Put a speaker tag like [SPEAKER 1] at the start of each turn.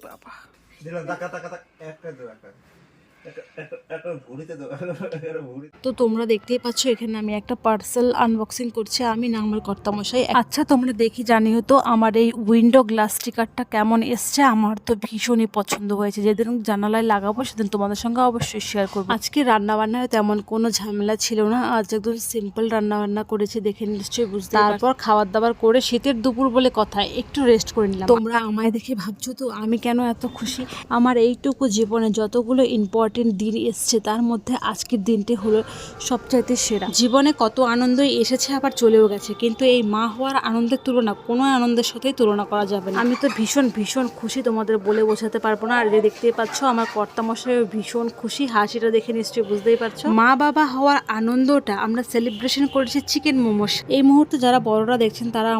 [SPEAKER 1] বাবা
[SPEAKER 2] দিলাম টাকা টাকা একটা দাও একটা ভুড়িতে দাও ভুড়ি।
[SPEAKER 1] তো তোমরা দেখতেই পাচ্ছ এখানে আমি একটা পার্সেল আনবক্সিং করছি, আমি না আমার কর্তামশাই। আচ্ছা তোমরা দেখি জানিও তো আমার এই উইন্ডো গ্লাস স্টিকারটা কেমন এসছে। আমার তো ভীষণই পছন্দ হয়েছে, যেদিন জানালায় লাগাবো সেদিন তোমাদের সঙ্গে অবশ্যই শেয়ার করবো। আজকে রান্না বান্নায় তেমন কোনো ঝামেলা ছিল না, আজ একদম সিম্পল রান্না বান্না করেছি, দেখে নিশ্চয়ই বুঝতে। তারপর খাবার দাবার করে শীতের দুপুর বলে কথা একটু রেস্ট করে নিলাম। তোমরা আমায় দেখে ভাবছো তো আমি কেন এত খুশি। আমার এইটুকু জীবনে যতগুলো ইম্পর্টেন্ট দিন এসছে তার মধ্যে আজকের দিনটি হলো সবচাইতে সেরা। জীবনে কত আনন্দই এসেছে আবার চলেও গেছে, কিন্তু এই মা হওয়ার আনন্দের তুলনা কোনো আনন্দের সাথেই তুলনা করা যাবে না। আমি তো ভীষণ ভীষণ খুশি, তোমাদের বলে বোঝাতে পারবো না। আর যে দেখতেই পাচ্ছ আমার কর্তামশাই ভীষণ খুশি, হাসিটা দেখে নিশ্চয়ই বুঝতেই পারছো। মা বাবা হওয়ার আনন্দটা আমরা সেলিব্রেশন করেছি চিকেন মোমোস। এই মুহূর্তে যারা বড়রা দেখছেন তারা